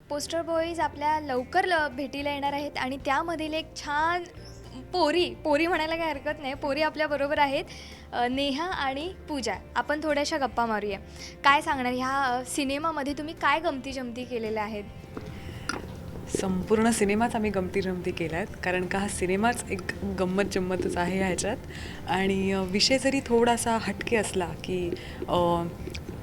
Poster boys आपल्या लवकर भेटीला येणार आहेत आणि त्यामधील एक छान पोरी पोरी म्हणायला काही हरकत नाही, पोरी आपल्याबरोबर आहेत, नेहा आणि पूजा. आपण थोड्याशा गप्पा मारूया. काय सांगणार ह्या सिनेमामध्ये तुम्ही काय गमती जमती केलेल्या आहेत? संपूर्ण सिनेमाच आम्ही गमती जमती केल्या आहेत, कारण का हा सिनेमाच एक गंमत जम्मतच आहे ह्याच्यात. आणि विषय जरी थोडासा हटके असला की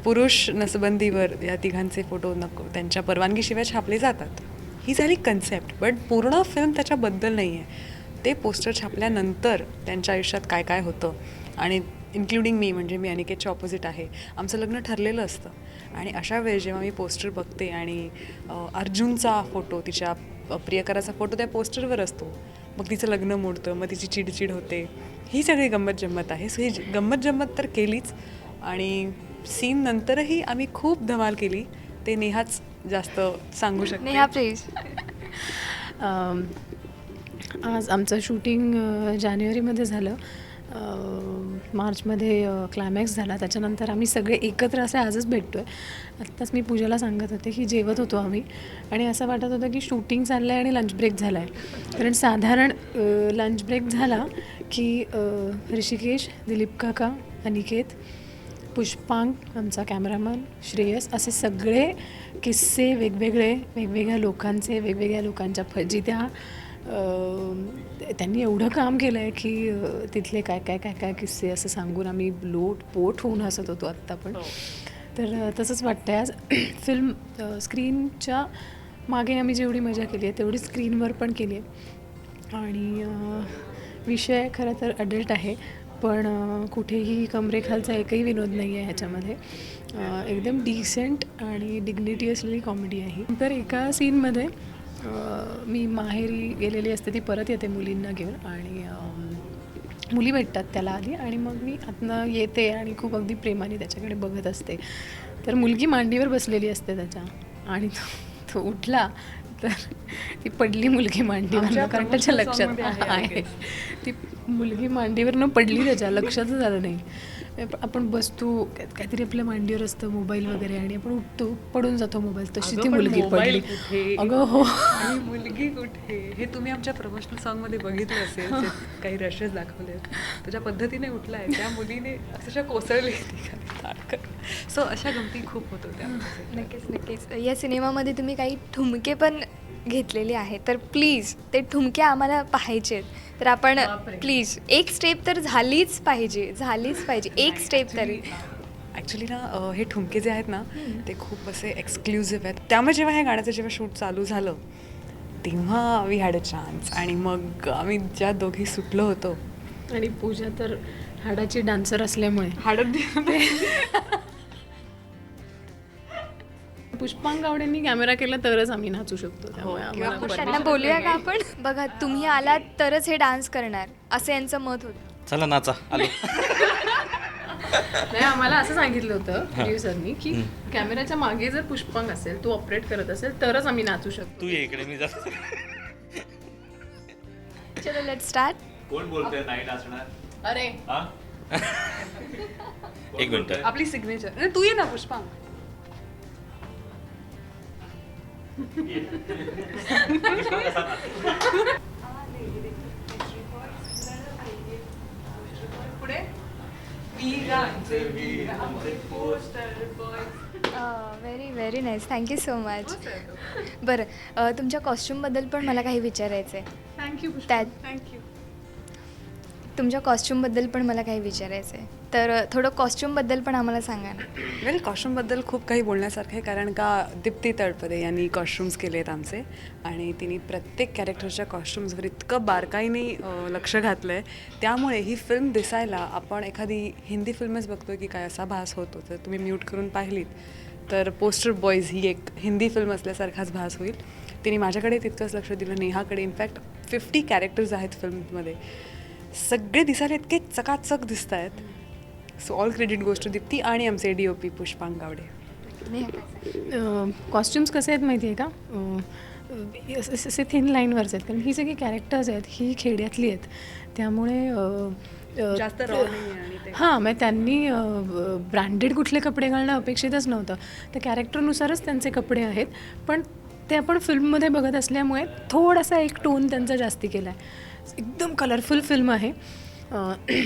पुरुष नसबंदीवर या तिघांचे फोटो नको त्यांच्या परवानगीशिवाय छापले जातात, ही झाली कन्सेप्ट. बट पूर्ण फिल्म त्याच्याबद्दल नाही आहे. ते पोस्टर छापल्यानंतर त्यांच्या आयुष्यात काय काय होतं, आणि इन्क्लुडिंग मी, म्हणजे मी अनिकेतच्या ऑपोजिट आहे, आमचं लग्न ठरलेलं असतं. आणि अशा वेळेस जेव्हा मी पोस्टर बघते आणि अर्जुनचा फोटो, तिच्या प्रियकराचा फोटो त्या पोस्टरवर असतो, मग तिचं लग्न मोडतं, मग तिची चिडचिड होते, ही सगळी गंमत जम्मत आहे. सो ही गंमत जम्मत तर केलीच, आणि सीन नंतरही आम्ही खूप धमाल केली. ते नेहाच जास्त सांगू शकते. नेहा प्लीज. आज आमचं शूटिंग जानेवारीमध्ये झालं, मार्चमध्ये क्लायमॅक्स झाला. त्याच्यानंतर आम्ही सगळे एकत्र असे आजच भेटतो आहे. आत्ताच मी पूजाला सांगत होते की जेवत होतो आम्ही, आणि असं वाटत होतं की शूटिंग चाललं आहे आणि लंच ब्रेक झाला आहे. कारण साधारण लंच ब्रेक झाला की ऋषिकेश, दिलीप काका, अनिकेत, पुष्पांग, आमचा कॅमेरामन, श्रेयस, असे सगळे किस्से वेगवेगळ्या लोकांचे, वेगवेगळ्या लोकांच्या फजित्या, त्यांनी एवढं काम केलं आहे की तिथले काय काय काय काय किस्से असं सांगून आम्ही पोट होऊन हसत होतो आत्ता पण. तर तसंच वाटतं आहे आज. फिल्म स्क्रीनच्या मागे आम्ही जेवढी मजा केली आहे तेवढी स्क्रीनवर पण केली आहे. आणि विषय खरं तर अडल्ट आहे, पण कुठेही कमरेखालचा एकही विनोद नाही आहे ह्याच्यामध्ये. एकदम डिसेंट आणि डिग्निटी असलेली कॉमेडी आहे. तर एका सीनमध्ये मी माहेरी गेलेली असते, ती परत येते मुलींना घेऊन, आणि मुली भेटतात त्याला आधी, आणि मग मी आतनं येते आणि खूप अगदी प्रेमाने त्याच्याकडे बघत असते. तर मुलगी मांडीवर बसलेली असते त्याच्या, आणि तो उठला तर ती पडली मुलगी मांडीवर, कारण त्याच्या लक्षात आहे ती मुलगी मांडीवरनं पडली, त्याच्या लक्षातच आलं नाही. आपण बसतो, काहीतरी आपल्या मांडीवर असतं, मोबाईल वगैरे, आणि आपण उठतो, पडून जातो मोबाईल, तशी ती मुलगी पडली. अगं हो, आणि मुलगी कुठे, हे तुम्ही आमच्या प्रमोशनल सॉन्गमध्ये बघितलं असेल, जे काही रशेस दाखवले, त्याच्या पद्धतीने उठला आहे, त्या मुलीने अक्षरशः कोसळली. सो अशा गमती खूप होत होत्या. नक्कीच नक्कीच. या सिनेमामध्ये तुम्ही काही ठुमके पण घेतलेले आहेत, तर प्लीज ते ठुमके आम्हाला पाहायचे आहेत. तर आपण प्लीज एक स्टेप तर झालीच पाहिजे, एक स्टेप तरी. ॲक्च्युली ना, हे ठुमके जे आहेत ना, ते खूप असे एक्सक्लुझिव्ह आहेत. त्यामुळे जेव्हा ह्या गाण्याचं जेव्हा शूट चालू झालं तेव्हा वी हॅड अ चान्स, आणि मग आम्ही ज्या दोघी सुटलो होतो. आणि पूजा तर हाडाची डान्सर असल्यामुळे पुष्पांग गावडेंनी कॅमेरा केला तरच आम्ही नाचू शकतो. त्यामुळे आम्हाला त्यांना बोलूया का आपण? बघा, तुम्ही आलात तरच हे डान्स करणार, असं यांचं मत होतं. चला नाचा आलो. नाही, आम्हाला असं सांगितलं होतं प्रोड्युसरनी की कॅमेऱ्याच्या मागे जर पुष्पांग असेल, तो ऑपरेट करत असेल, तरच आम्ही नाचू शकतो. तू ये इकडे, मी जातो. चलो लेट्स स्टार्ट. कोण बोलतोय नाही नाचणार? अरे हा? एक मिनिट. आपली सिग्नेचर. तू ये ना पुष्पांग. पुढे very nice, thank you so much. बरं, तुमच्या कॉस्ट्यूमबद्दल पण मला काही विचारायचं आहे. Thank you thank you. तुमच्या कॉस्ट्यूमबद्दल पण मला काही विचारायचं आहे, तर थोडं कॉस्ट्यूमबद्दल पण आम्हाला सांगा ना. वेल, कॉस्ट्यूमबद्दल खूप काही बोलण्यासारखं आहे, कारण का दीप्ती तळपदे यांनी कॉस्ट्युम्स केले आहेत आमचे, आणि तिने प्रत्येक कॅरेक्टरच्या कॉस्ट्युम्सवर इतकं बारकाईने लक्ष घातलं आहे. त्यामुळे ही फिल्म दिसायला, आपण एखादी हिंदी फिल्मच बघतो की काय असा भास होतो, तर तुम्ही म्यूट करून पाहिलीत तर पोस्टर बॉईज ही एक हिंदी फिल्म असल्यासारखाच भास होईल. तिने माझ्याकडे तितकंच लक्ष दिलं, नेहाकडे. इनफॅक्ट 50 कॅरेक्टर्स आहेत फिल्ममध्ये, सगळे दिसायला इतके चकाचक दिसत आहेत. So all credit goes to Deepti आणि आमचे DOP पुष्पांग गावडे. कॉस्ट्युम्स कसे आहेत माहिती आहे का? असे थिन लाईनवरच आहेत, कारण ही सगळी कॅरेक्टर्स आहेत ही खेड्यातली आहेत, त्यामुळे जास्त रॉ नाही आहे. आणि ते हां, मग त्यांनी ब्रँडेड कुठले कपडे घालणं अपेक्षितच नव्हतं. त्या कॅरेक्टरनुसारच त्यांचे कपडे आहेत, पण ते आपण फिल्ममध्ये बघत असल्यामुळे थोडासा एक टोन त्यांचा जास्ती केला आहे. एकदम कलरफुल फिल्म आहे.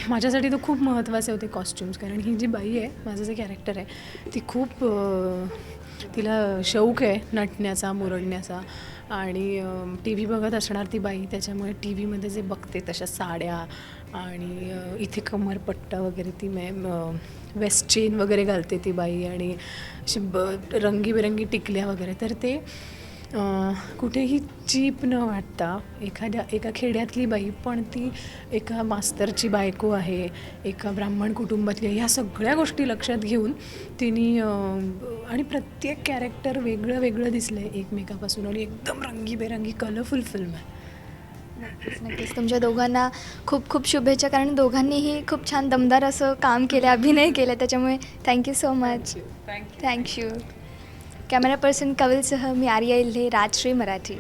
माझ्यासाठी तो खूप महत्त्वाचे होते कॉस्ट्युम्स, कारण ही जी बाई आहे, माझं जे कॅरेक्टर आहे, ती खूप तिला शौक आहे नटण्याचा, मुरडण्याचा. आणि टी व्ही बघत असणार ती बाई, त्याच्यामुळे टी व्हीमध्ये जे बघते तशा साड्या आणि इथे कमरपट्टा वगैरे, ती वेस्ट चेन वगैरे घालते ती बाई, आणि अशी रंगीबेरंगी टिकल्या वगैरे. तर ते कुठेही चीप न वाटता एका खेड्यातली बाई, पण ती एका मास्तरची बायको आहे, एका ब्राह्मण कुटुंबातली आहे, ह्या सगळ्या गोष्टी लक्षात घेऊन तिने आणि प्रत्येक कॅरेक्टर वेगळं वेगळं दिसलं आहे एकमेकापासून, आणि एकदम रंगीबेरंगी कलरफुल फिल्म आहे. नक्कीच तुमच्या दोघांना खूप खूप शुभेच्छा, कारण दोघांनीही खूप छान दमदार असं काम केलं, अभिनय केला, त्याच्यामुळे thank you so much. Thank you. Camera person कविलसह मी आर्या इल्हे, राजश्री मराठी.